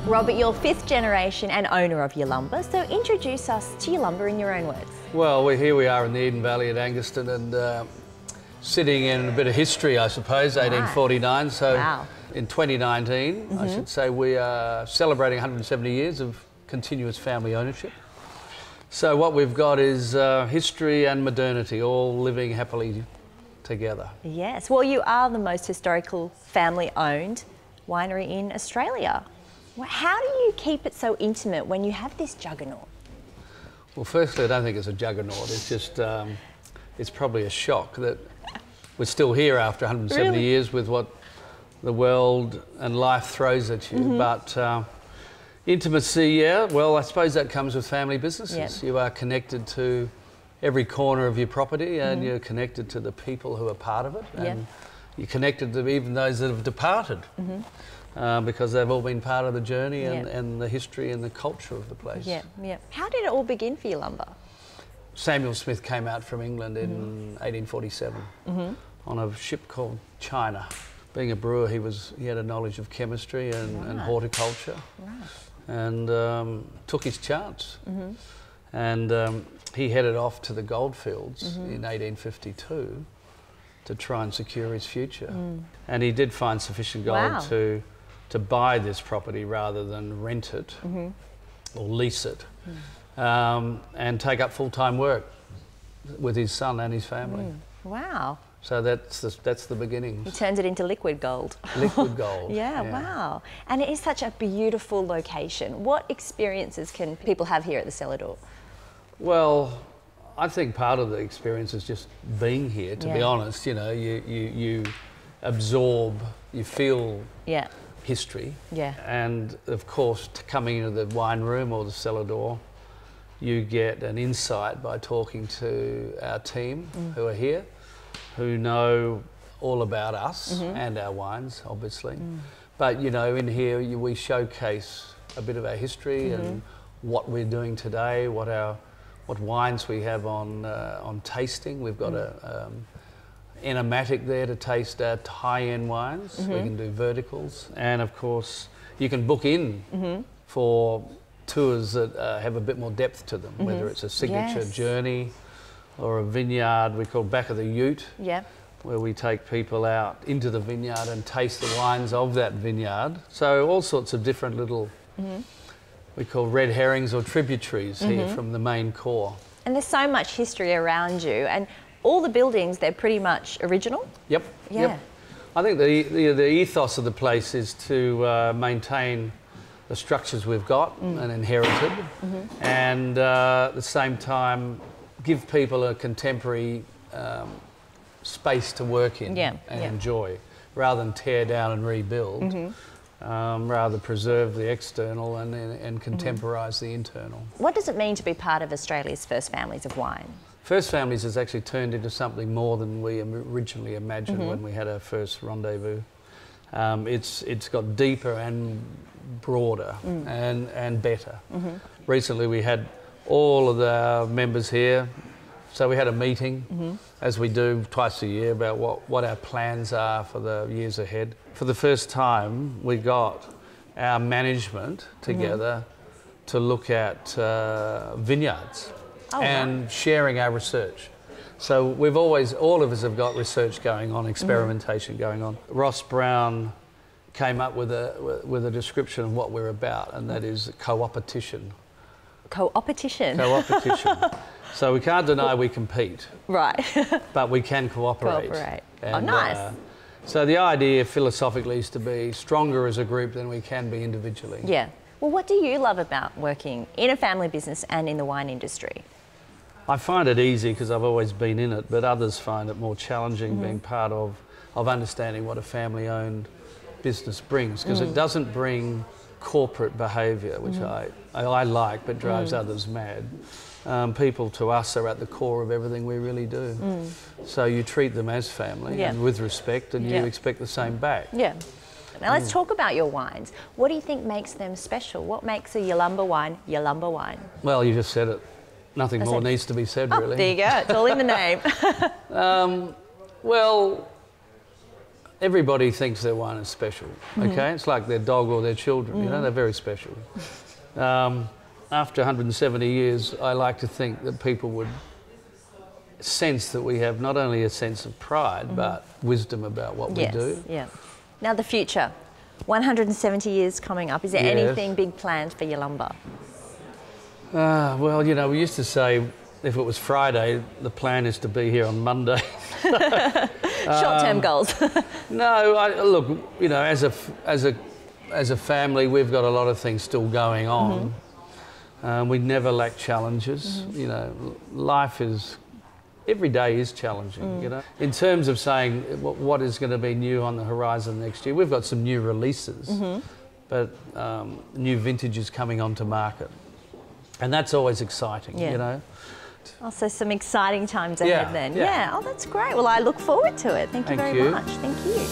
Robert, you're fifth generation and owner of Yalumba, so introduce us to Yalumba in your own words. Well, here we are in the Eden Valley at Angaston and sitting in a bit of history, I suppose, 1849. So wow. In 2019, I should say, we are celebrating 170 years of continuous family ownership. So what we've got is history and modernity all living happily together. Yes, well, you are the most historical family-owned winery in Australia. How do you keep it so intimate when you have this juggernaut? Well, firstly, I don't think it's a juggernaut. It's just, it's probably a shock that we're still here after 170 years with what the world and life throws at you. But intimacy, yeah, well, I suppose that comes with family businesses. Yep. You are connected to every corner of your property and you're connected to the people who are part of it. And you're connected to even those that have departed. Because they've all been part of the journey and the history and the culture of the place. Yeah, yeah. How did it all begin for Yalumba? Samuel Smith came out from England in 1847 on a ship called China. Being a brewer, he had a knowledge of chemistry and horticulture, and took his chance. And he headed off to the goldfields in 1852 to try and secure his future. And he did find sufficient gold to buy this property rather than rent it or lease it, and take up full-time work with his son and his family. Wow. So that's the beginnings. He turns it into liquid gold. Liquid gold. Yeah, wow. And it is such a beautiful location. What experiences can people have here at the Cellar Door? Well, I think part of the experience is just being here, to be honest. You know, you absorb, you feel history. Yeah. And of course, coming into the wine room or the cellar door, you get an insight by talking to our team who are here, who know all about us and our wines, obviously. But, you know, in here we showcase a bit of our history and what we're doing today, what wines we have on tasting. We've got a enomatic there to taste our high-end wines. We can do verticals, and of course you can book in for tours that have a bit more depth to them, whether it's a signature journey or a vineyard we call Back of the Ute, where we take people out into the vineyard and taste the wines of that vineyard. So all sorts of different little we call red herrings or tributaries here from the main core. And there's so much history around you, and all the buildings, they're pretty much original? Yep. Yeah. Yep. I think the ethos of the place is to maintain the structures we've got and inherited, and at the same time give people a contemporary space to work in and enjoy, rather than tear down and rebuild. Rather preserve the external and contemporise the internal. What does it mean to be part of Australia's First Families of Wine? First Families has actually turned into something more than we originally imagined when we had our first rendezvous. It's got deeper and broader and better. Recently we had all of the members here, so we had a meeting, as we do twice a year, about what our plans are for the years ahead. For the first time, we got our management together to look at vineyards and sharing our research. So we've all of us have got research going on, experimentation going on. Ross Brown came up with a description of what we're about, and that is co-opetition. Co-opetition? Co-opetition. So we can't deny we compete. Right. But we can cooperate. And, oh, nice. So the idea philosophically is to be stronger as a group than we can be individually. Yeah. Well, what do you love about working in a family business and in the wine industry? I find it easy because I've always been in it, but others find it more challenging being part of understanding what a family-owned business brings, because it doesn't bring corporate behaviour, which I like, but drives others mad. People to us are at the core of everything we really do. So you treat them as family and with respect, and you expect the same back. Yeah. Now let's talk about your wines. What do you think makes them special? What makes a Yalumba wine Yalumba wine? Well, you just said it. Nothing more needs to be said, really. There you go. It's all in the name. Well, everybody thinks their wine is special, okay? It's like their dog or their children, you know, they're very special. After 170 years, I like to think that people would sense that we have not only a sense of pride, but wisdom about what we do. Yeah. Now the future, 170 years coming up. Is there anything big planned for Yalumba? Well, you know, we used to say if it was Friday, the plan is to be here on Monday. Short-term goals. No, look, you know, as a family, we've got a lot of things still going on. We never lack challenges. You know, life is, every day is challenging, you know. In terms of saying what is going to be new on the horizon next year, we've got some new releases, but new vintages coming onto market. And that's always exciting, you know. Oh, so some exciting times ahead then. Yeah. Oh, that's great. Well, I look forward to it. Thank you very much. Thank you.